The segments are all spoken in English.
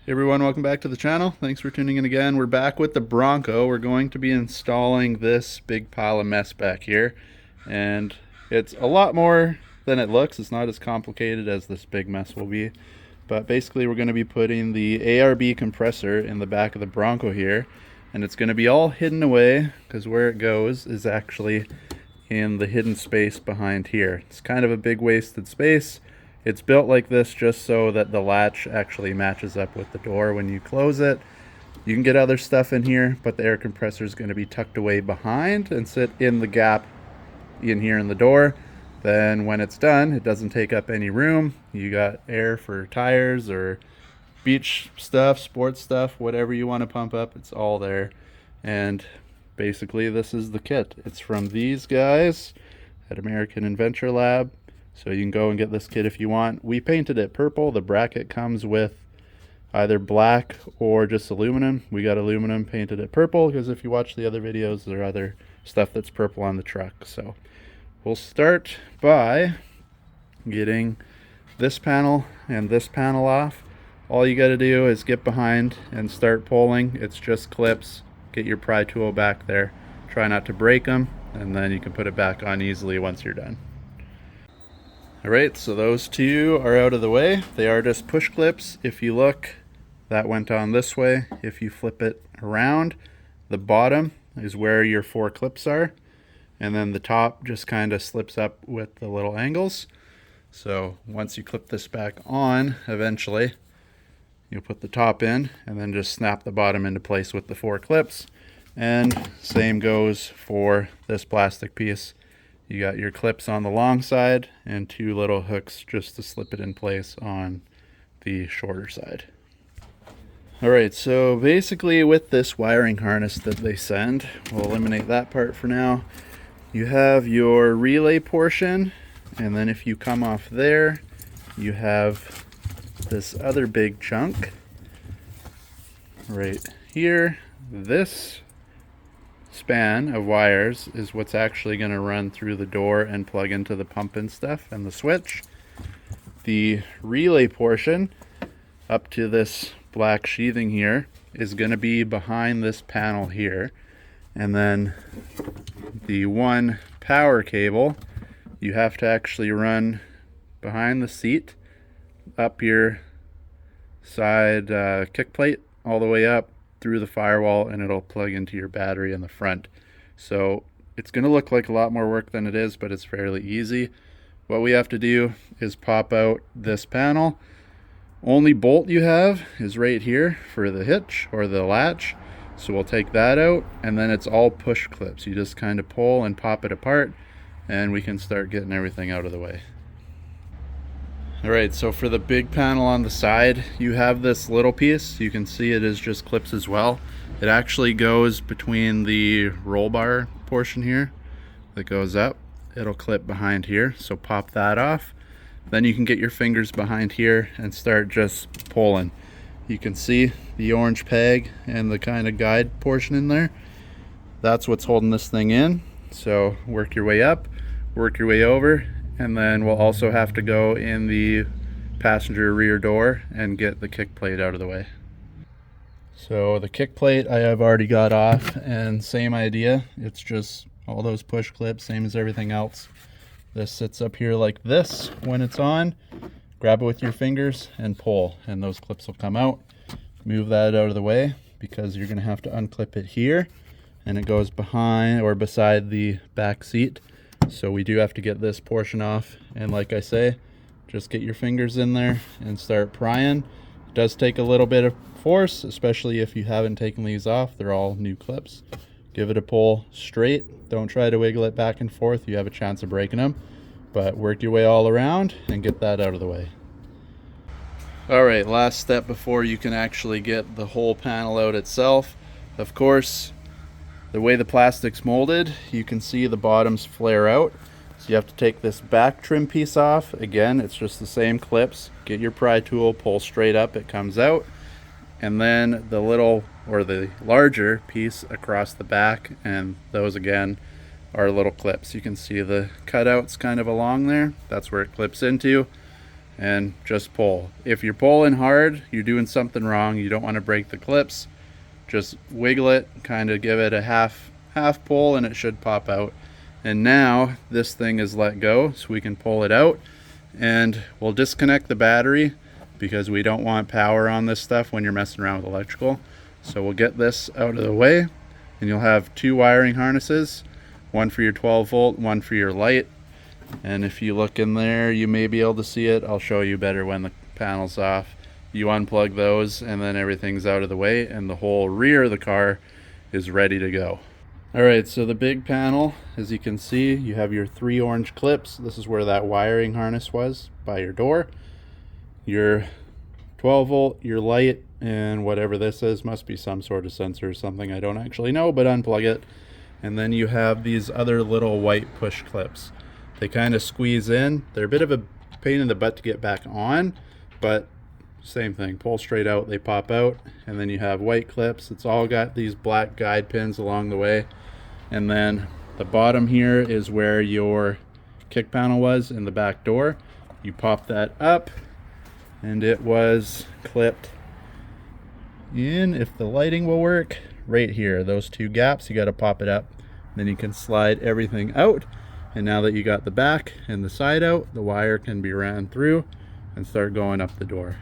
Hey everyone, welcome back to the channel. Thanks for tuning in again. We're back with the Bronco. We're going to be installing this big pile of mess back here. And it's a lot more than it looks. It's not as complicated as this big mess will be. But basically we're going to be putting the ARB compressor in the back of the Bronco here. And it's going to be all hidden away because where it goes is actually in the hidden space behind here. It's kind of a big wasted space. It's built like this just so that the latch actually matches up with the door when you close it. You can get other stuff in here, but the air compressor is going to be tucked away behind and sit in the gap in here in the door. Then when it's done, it doesn't take up any room. You got air for tires or beach stuff, sports stuff, whatever you want to pump up, it's all there. And basically this is the kit. It's from these guys at American Inventor Lab. So you can go and get this kit if you want. We painted it purple. The bracket comes with either black or just aluminum. We got aluminum, painted it purple, because if you watch the other videos, there are other stuff that's purple on the truck. So we'll start by getting this panel and this panel off. All you got to do is get behind and start pulling. It's just clips. Get your pry tool back there. Try not to break them, and then you can put it back on easily once you're done. Alright, so those two are out of the way. They are just push clips. If you look, that went on this way. If you flip it around, the bottom is where your four clips are. And then the top just kind of slips up with the little angles. So once you clip this back on, eventually, you'll put the top in and then just snap the bottom into place with the four clips. And same goes for this plastic piece. You got your clips on the long side and two little hooks just to slip it in place on the shorter side. Alright, so basically with this wiring harness that they send, we'll eliminate that part for now. You have your relay portion, and then if you come off there, you have this other big chunk right here. This span of wires is what's actually going to run through the door and plug into the pump and stuff and the switch. The relay portion up to this black sheathing here is going to be behind this panel here, and then the one power cable you have to actually run behind the seat up your side kick plate all the way up through the firewall, and it'll plug into your battery in the front. So it's going to look like a lot more work than it is, but it's fairly easy. What we have to do is pop out this panel. Only bolt you have is right here for the hitch or the latch, so we'll take that out, and then it's all push clips. You just kind of pull and pop it apart, and we can start getting everything out of the way. Alright, so for the big panel on the side, you have this little piece. You can see it is just clips as well. It actually goes between the roll bar portion here that goes up. It'll clip behind here, so pop that off. Then you can get your fingers behind here and start just pulling. You can see the orange peg and the kind of guide portion in there. That's what's holding this thing in. So work your way up, work your way over, and then we'll also have to go in the passenger rear door and get the kick plate out of the way. So the kick plate I have already got off, and same idea. It's just all those push clips, same as everything else. This sits up here like this when it's on. Grab it with your fingers and pull, and those clips will come out. Move that out of the way because you're going to have to unclip it here, and it goes behind or beside the back seat. So we do have to get this portion off, and like I say, just get your fingers in there and start prying. It does take a little bit of force, especially if you haven't taken these off. They're all new clips. Give it a pull straight. Don't try to wiggle it back and forth. You have a chance of breaking them, but work your way all around and get that out of the way. Alright, last step before you can actually get the whole panel out itself. Of course, the way the plastic's molded, you can see the bottoms flare out. So you have to take this back trim piece off. Again, it's just the same clips. Get your pry tool, pull straight up, it comes out. And then the little, or the larger piece across the back, and those again are little clips. You can see the cutouts kind of along there. That's where it clips into. and just pull. If you're pulling hard, you're doing something wrong. You don't want to break the clips. Just wiggle it, kind of give it a half pull, and it should pop out. And now this thing is let go, so we can pull it out, and we'll disconnect the battery because we don't want power on this stuff when you're messing around with electrical. So we'll get this out of the way, and you'll have two wiring harnesses, one for your 12 volt, one for your light. And if you look in there, you may be able to see it. I'll show you better when the panel's off. You unplug those, and then everything's out of the way, and the whole rear of the car is ready to go. Alright, so the big panel, as you can see, you have your 3 orange clips. This is where that wiring harness was by your door. Your 12 volt, your light, and whatever this is, must be some sort of sensor or something, I don't actually know, but unplug it. And then you have these other little white push clips. They kind of squeeze in. They're a bit of a pain in the butt to get back on, but same thing, pull straight out, they pop out. And then you have white clips. It's all got these black guide pins along the way. And then the bottom here is where your kick panel was in the back door. You pop that up, and it was clipped in, if the lighting will work, right here. Those 2 gaps, you got to pop it up. Then you can slide everything out. And now that you got the back and the side out, the wire can be ran through and start going up the door.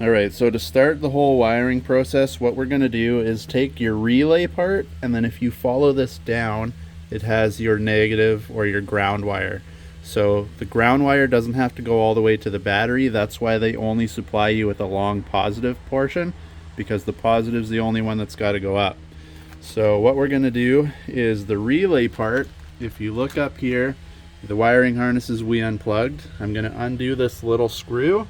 Alright, so to start the whole wiring process, what we're going to do is take your relay part, and then if you follow this down, it has your negative or your ground wire. So the ground wire doesn't have to go all the way to the battery. That's why they only supply you with a long positive portion, because the positive is the only one that's got to go up. So what we're going to do is the relay part. If you look up here, the wiring harnesses we unplugged, I'm going to undo this little screw,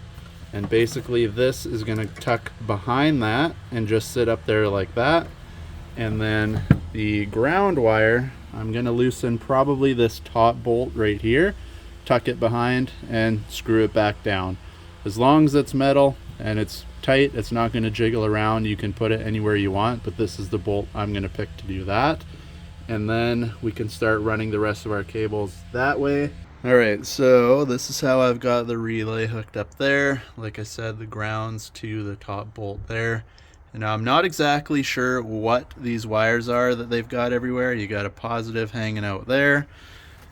and basically this is going to tuck behind that and just sit up there like that. And then the ground wire, I'm going to loosen probably this top bolt right here, tuck it behind, and screw it back down. As long as it's metal and it's tight, it's not going to jiggle around. You can put it anywhere you want, but this is the bolt I'm going to pick to do that. And then we can start running the rest of our cables that way. Alright, so this is how I've got the relay hooked up there. Like I said, the grounds to the top bolt there. And now I'm not exactly sure what these wires are that they've got everywhere. You got a positive hanging out there,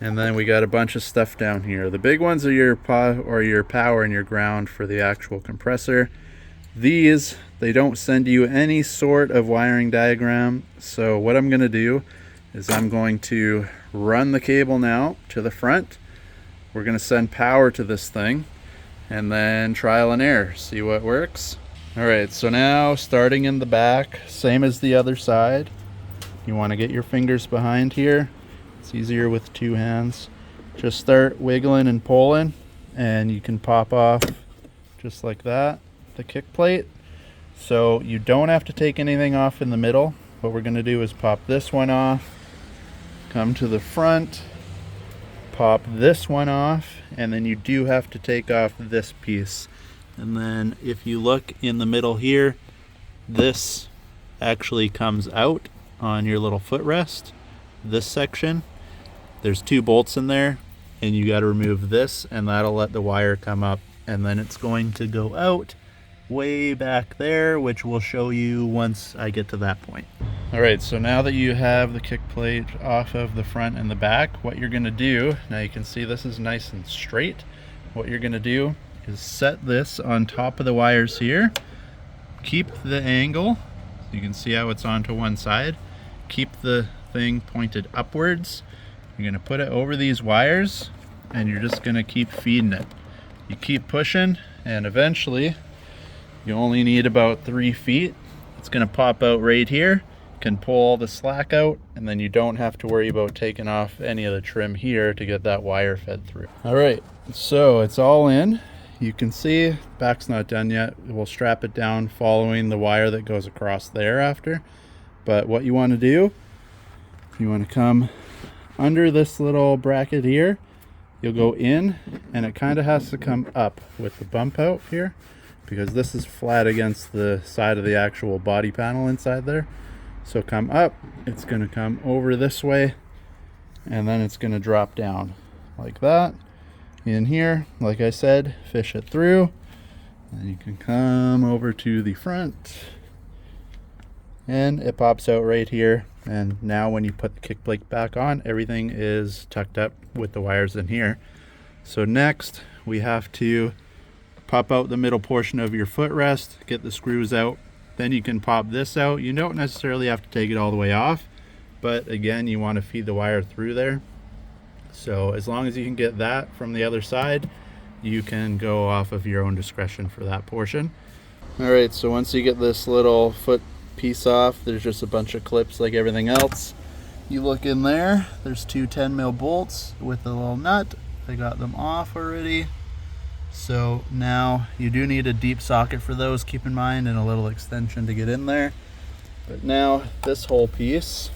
and then we got a bunch of stuff down here. The big ones are your power and your ground for the actual compressor. These, they don't send you any sort of wiring diagram. So what I'm going to do is I'm going to run the cable now to the front. We're going to send power to this thing, and then trial and error, see what works. Alright, so now starting in the back, same as the other side. You want to get your fingers behind here. It's easier with 2 hands. Just start wiggling and pulling, and you can pop off just like that, the kick plate. So you don't have to take anything off in the middle. What we're going to do is pop this one off, come to the front, pop this one off, and then you do have to take off this piece. And then if you look in the middle here, this actually comes out on your little footrest. This section, there's 2 bolts in there, and you got to remove this, and that'll let the wire come up, and then it's going to go out way back there, which we'll show you once I get to that point. Alright, so now that you have the kick plate off of the front and the back, what you're going to do, now you can see this is nice and straight. What you're going to do is set this on top of the wires here. Keep the angle. You can see how it's onto one side. Keep the thing pointed upwards. You're going to put it over these wires, and you're just going to keep feeding it. You keep pushing, and eventually you only need about 3 feet. It's going to pop out right here. You can pull all the slack out, and then you don't have to worry about taking off any of the trim here to get that wire fed through. Alright, so it's all in. You can see back's not done yet. We'll strap it down following the wire that goes across there after. But what you want to do, you want to come under this little bracket here. You'll go in, and it kind of has to come up with the bump out here, because this is flat against the side of the actual body panel inside there. So come up, it's going to come over this way, and then it's going to drop down like that. in here, like I said, fish it through, and you can come over to the front, and it pops out right here. And now when you put the kick plate back on, everything is tucked up with the wires in here. So next we have to pop out the middle portion of your footrest, get the screws out. Then you can pop this out. You don't necessarily have to take it all the way off, but again, you want to feed the wire through there. So as long as you can get that from the other side, you can go off of your own discretion for that portion. All right, so once you get this little foot piece off, there's just a bunch of clips like everything else. You look in there, there's two 10 mil bolts with a little nut. I got them off already. So now you do need a deep socket for those, keep in mind, and a little extension to get in there. But now this whole piece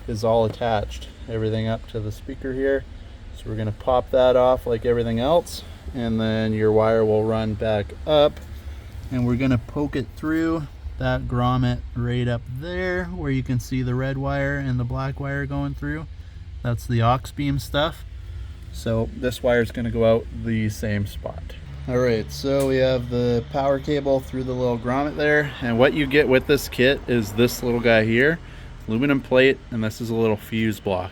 is all attached, everything up to the speaker here. So we're gonna pop that off like everything else, and then your wire will run back up, and we're gonna poke it through that grommet right up there where you can see the red wire and the black wire going through. That's the aux beam stuff. So this wire is going to go out the same spot. All right, so we have the power cable through the little grommet there, and what you get with this kit is this little guy here, aluminum plate, and this is a little fuse block.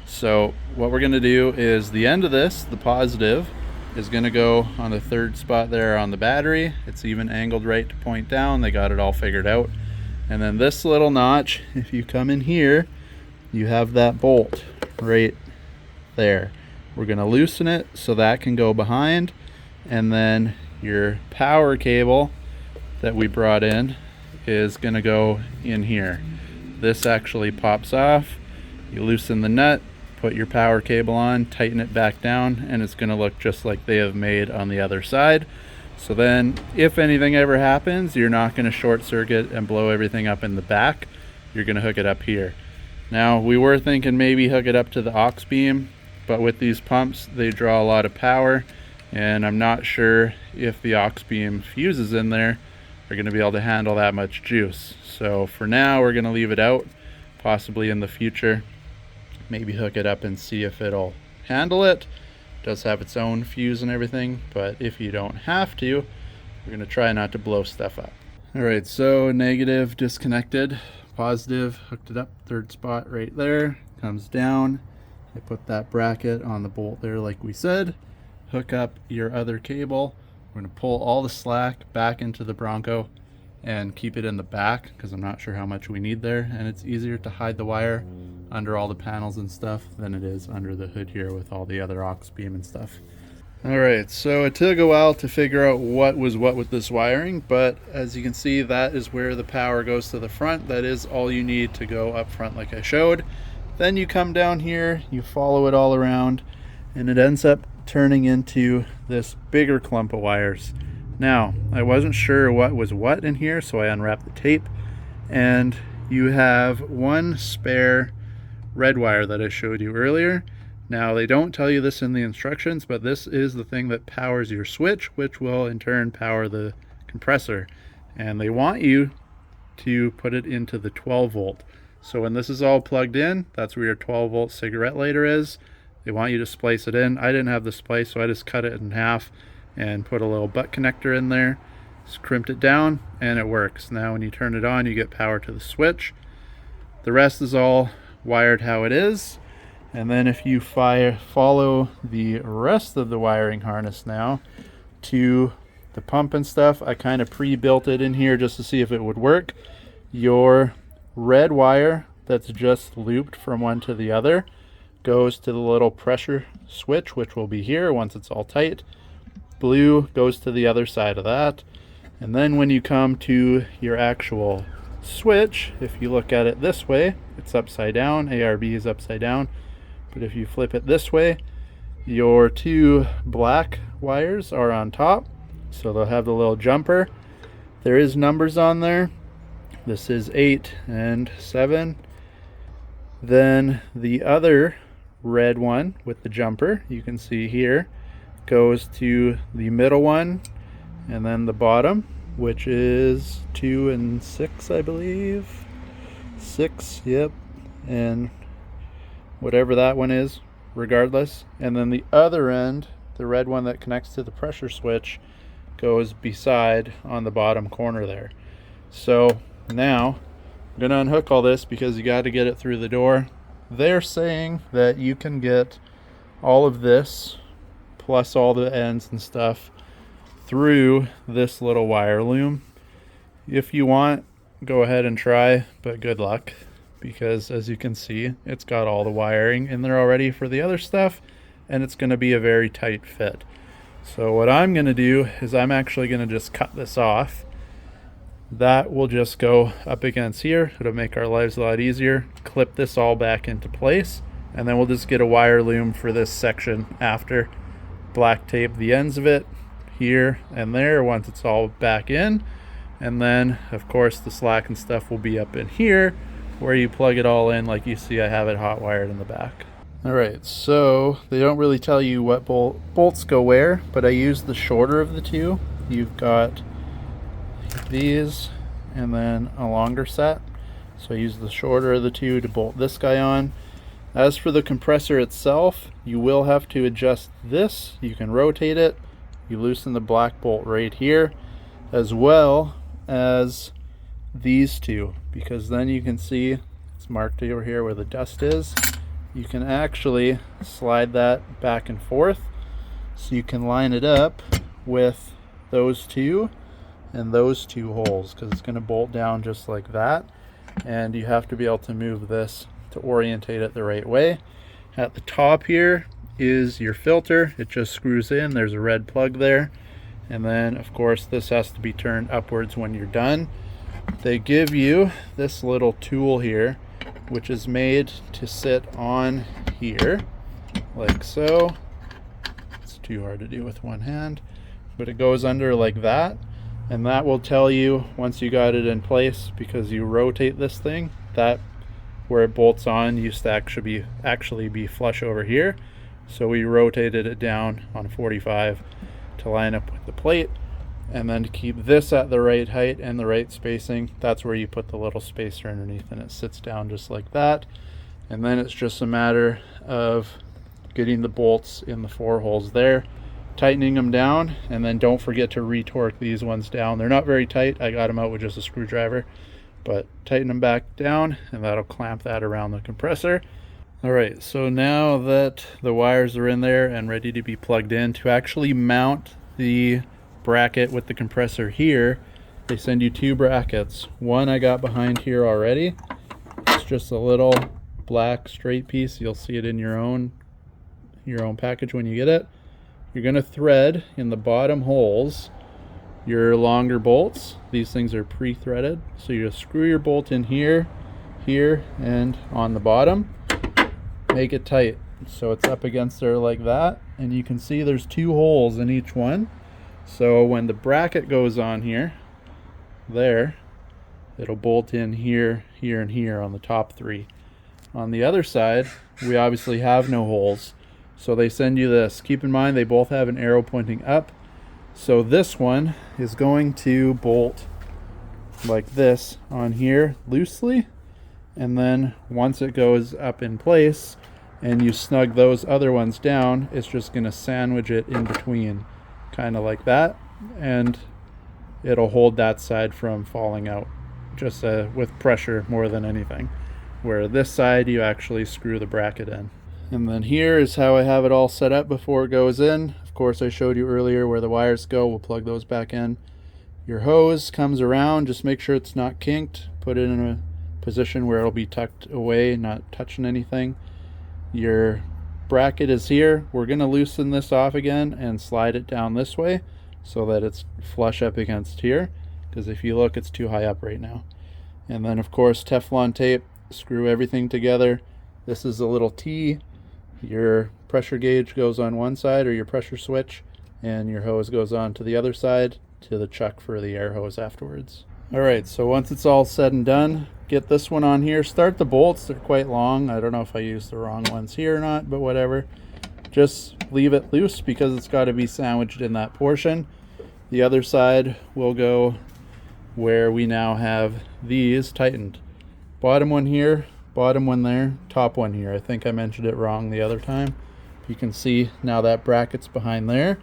So what we're going to do is the end of this, the positive, is going to go on the third spot there on the battery. It's even angled right to point down. They got it all figured out. And then this little notch, if you come in here, you have that bolt right there. We're going to loosen it so that can go behind, and then your power cable that we brought in is going to go in here. This actually pops off. You loosen the nut, put your power cable on, tighten it back down, and it's going to look just like they have made on the other side. So then if anything ever happens, you're not going to short circuit and blow everything up in the back. You're going to hook it up here. Now we were thinking maybe hook it up to the aux beam, but with these pumps they draw a lot of power, and I'm not sure if the aux beam fuses in there are going to be able to handle that much juice. So for now we're going to leave it out. Possibly in the future maybe hook it up and see if it'll handle it. It does have its own fuse and everything, but if you don't have to, we're going to try not to blow stuff up. All right, so negative disconnected, positive hooked it up, third spot right there, comes down. I put that bracket on the bolt there like we said. Hook up your other cable. We're going to pull all the slack back into the Bronco and keep it in the back because I'm not sure how much we need there, and it's easier to hide the wire under all the panels and stuff than it is under the hood here with all the other aux beam and stuff. Alright, so it took a while to figure out what was what with this wiring, but as you can see, that is where the power goes to the front. That is all you need to go up front like I showed. Then you come down here, you follow it all around, and it ends up turning into this bigger clump of wires. Now, I wasn't sure what was what in here, so I unwrapped the tape, and you have one spare red wire that I showed you earlier. Now, they don't tell you this in the instructions, but this is the thing that powers your switch, which will in turn power the compressor. And they want you to put it into the 12 volt. So when this is all plugged in, that's where your 12 volt cigarette lighter is. They want you to splice it in. I didn't have the splice, so I just cut it in half and put a little butt connector in there, just crimped it down, and it works. Now when you turn it on, you get power to the switch. The rest is all wired how it is. And then if you follow the rest of the wiring harness now to the pump and stuff, I kind of pre-built it in here just to see if it would work. Your red wire that's just looped from one to the other goes to the little pressure switch, which will be here once it's all tight. Blue goes to the other side of that. And then when you come to your actual switch, if you look at it this way, it's upside down. ARB is upside down. But if you flip it this way, your two black wires are on top. So they'll have the little jumper. There is numbers on there. This is 8 and 7. Then the other red one with the jumper, you can see here, goes to the middle one, and then the bottom, which is 2 and 6, I believe. 6, yep. And whatever that one is, regardless. And then the other end the red one that connects to the pressure switch, goes beside on the bottom corner there. So now I'm going to unhook all this because you got to get it through the door. They're saying that you can get all of this plus all the ends and stuff through this little wire loom. If you want, go ahead and try, but good luck, because as you can see, it's got all the wiring in there already for the other stuff, and it's going to be a very tight fit. So what I'm going to do is I'm actually going to just cut this off. That will just go up against here. It'll make our lives a lot easier. Clip this all back into place, and then we'll just get a wire loom for this section after. Black tape the ends of it here and there once it's all back in, and then of course the slack and stuff will be up in here where you plug it all in. Like you see, I have it hot wired in the back. Alright, so they don't really tell you what bolts go where, but I used the shorter of the two. You've got these and then a longer set, so I used the shorter of the two to bolt this guy on. As for the compressor itself, you will have to adjust this. You can rotate it. You loosen the black bolt right here, as well as these two, because then you can see it's marked over here where the dust is. You can actually slide that back and forth, so you can line it up with those two and those two holes, because it's going to bolt down just like that, and you have to be able to move this to orientate it the right way. At the top here is your filter. It just screws in. There's a red plug there, and then of course this has to be turned upwards when you're done. They give you this little tool here, which is made to sit on here like so. It's too hard to do with one hand, but it goes under like that, and that will tell you once you got it in place, because you rotate this thing, that where it bolts on used to actually be flush over here, so we rotated it down on 45 to line up with the plate. And then to keep this at the right height and the right spacing, that's where you put the little spacer underneath, and it sits down just like that. And then it's just a matter of getting the bolts in the 4 holes there, tightening them down, and then don't forget to retorque these ones down. They're not very tight. I got them out with just a screwdriver, but tighten them back down, and that'll clamp that around the compressor. Alright, so now that the wires are in there and ready to be plugged in, to actually mount the bracket with the compressor here, they send you 2 brackets. One I got behind here already. It's just a little black straight piece. You'll see it in your own package when you get it. You're going to thread in the bottom holes your longer bolts. These things are pre-threaded, so you just screw your bolt in here, and on the bottom. Make it tight so it's up against there like that, and you can see there's 2 holes in each one. So when the bracket goes on here, there, it'll bolt in here, here, and here on the top 3. On the other side, we obviously have no holes, so they send you this. Keep in mind they both have an arrow pointing up, so this one is going to bolt like this on here loosely, and then once it goes up in place and you snug those other ones down, it's just going to sandwich it in between, kind of like that, and it'll hold that side from falling out, just with pressure more than anything, where this side you actually screw the bracket in. And then here is how I have it all set up before it goes in. Of course, I showed you earlier where the wires go. We'll plug those back in. Your hose comes around, just make sure it's not kinked. Put it in a position where it'll be tucked away, not touching anything. Your bracket is here. We're going to loosen this off again and slide it down this way so that it's flush up against here, because if you look, it's too high up right now. And then of course Teflon tape, screw everything together. This is a little T. Your pressure gauge goes on one side, or your pressure switch, and your hose goes on to the other side to the chuck for the air hose afterwards. Alright, so once it's all said and done, get this one on here. Start the bolts, they're quite long. I don't know if I used the wrong ones here or not, but whatever. Just leave it loose because it's got to be sandwiched in that portion. The other side will go where we now have these tightened. Bottom one here, bottom one there, top one here. I think I mentioned it wrong the other time. You can see now that bracket's behind there.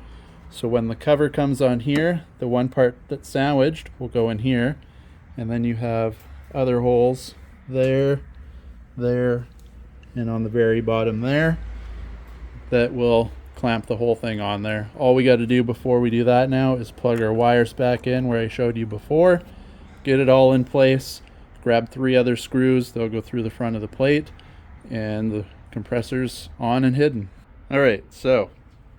So when the cover comes on here, the one part that's sandwiched will go in here, and then you have other holes there, there, and on the very bottom there that will clamp the whole thing on there. All we got to do before we do that now is plug our wires back in where I showed you before, get it all in place, grab 3 other screws, they'll go through the front of the plate, and the compressor's on and hidden. Alright, so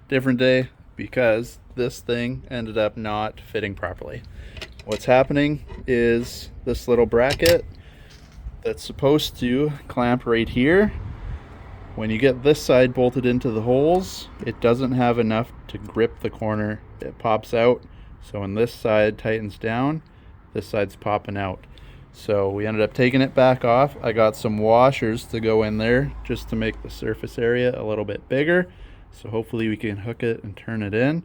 different day because this thing ended up not fitting properly. What's happening is this little bracket that's supposed to clamp right here, when you get this side bolted into the holes, it doesn't have enough to grip the corner. It pops out. So when this side tightens down, this side's popping out. So we ended up taking it back off. I got some washers to go in there just to make the surface area a little bit bigger. So hopefully we can hook it and turn it in.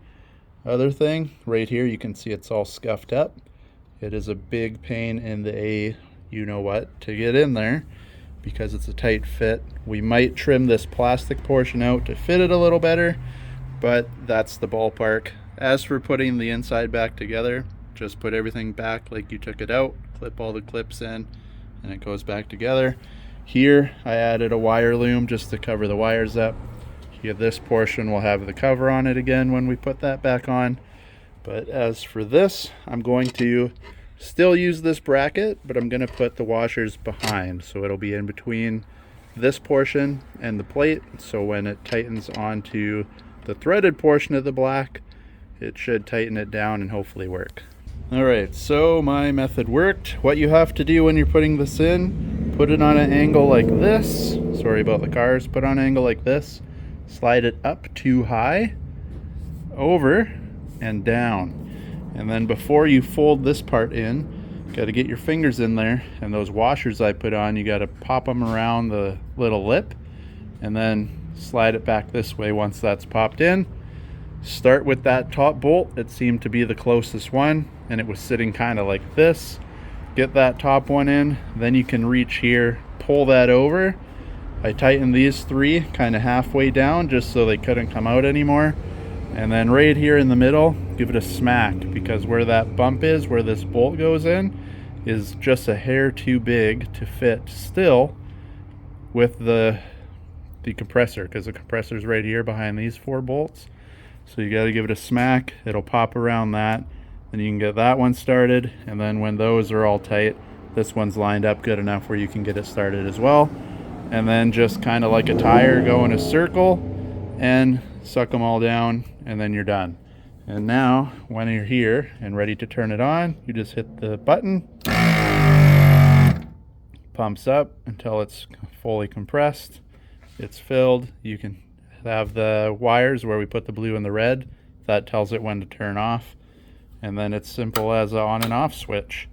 Other thing, right here you can see it's all scuffed up. It is a big pain in the you-know-what to get in there because it's a tight fit. We might trim this plastic portion out to fit it a little better, but that's the ballpark. As for putting the inside back together, just put everything back like you took it out, clip all the clips in, and it goes back together. Here I added a wire loom just to cover the wires up. Here, this portion will have the cover on it again when we put that back on. But as for this, I'm going to still use this bracket, but I'm going to put the washers behind, so it'll be in between this portion and the plate, so when it tightens onto the threaded portion of the black, it should tighten it down and hopefully work. Alright, so my method worked. What you have to do when you're putting this in, put it on an angle like this. Sorry about the cars. Put on an angle like this. Slide it up too high, over, and down. And then before you fold this part in, you got to get your fingers in there, and those washers I put on, you got to pop them around the little lip and then slide it back this way once that's popped in. Start with that top bolt. It seemed to be the closest one, and it was sitting kind of like this. Get that top one in, then you can reach here, pull that over. I tightened these 3 kind of halfway down just so they couldn't come out anymore. And then right here in the middle, give it a smack, because where that bump is, where this bolt goes in, is just a hair too big to fit still with the compressor, because the compressor's right here behind these 4 bolts. So you got to give it a smack. It'll pop around that. Then you can get that one started, and then when those are all tight, this one's lined up good enough where you can get it started as well. And then just kind of like a tire, go in a circle and suck them all down, and then you're done. And now when you're here and ready to turn it on, you just hit the button, pumps up until it's fully compressed, it's filled. You can have the wires where we put the blue and the red, that tells it when to turn off, and then it's simple as an on and off switch.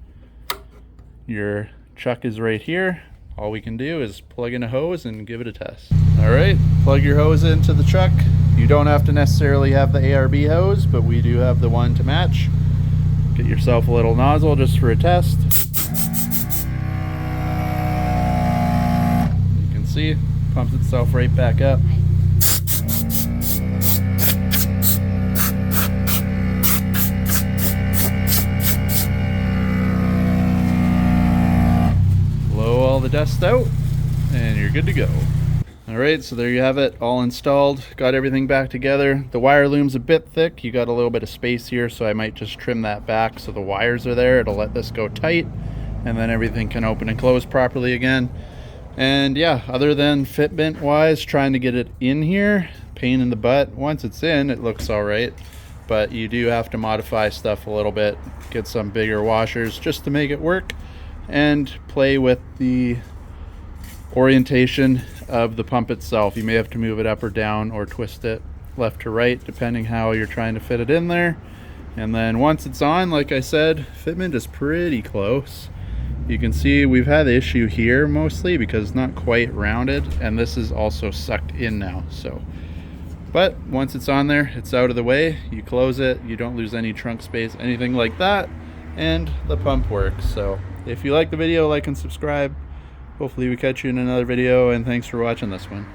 Your chuck is right here. All we can do is plug in a hose and give it a test. Alright, plug your hose into the truck. You don't have to necessarily have the ARB hose, but we do have the one to match. Get yourself a little nozzle just for a test. You can see, pumps itself right back up. The dust out and you're good to go. Alright, so there you have it, all installed, got everything back together. The wire loom's a bit thick, you got a little bit of space here, so I might just trim that back so the wires are there. It'll let this go tight, and then everything can open and close properly again. And yeah, other than fitment wise, trying to get it in here, pain in the butt. Once it's in, it looks alright, but you do have to modify stuff a little bit, get some bigger washers just to make it work, and play with the orientation of the pump itself. You may have to move it up or down or twist it left to right depending how you're trying to fit it in there. And then once it's on, like I said, fitment is pretty close. You can see we've had the issue here mostly because it's not quite rounded, and this is also sucked in now. So, but once it's on there, it's out of the way. You close it, you don't lose any trunk space, anything like that, and the pump works. So if you like the video, like and subscribe. Hopefully we catch you in another video, and thanks for watching this one.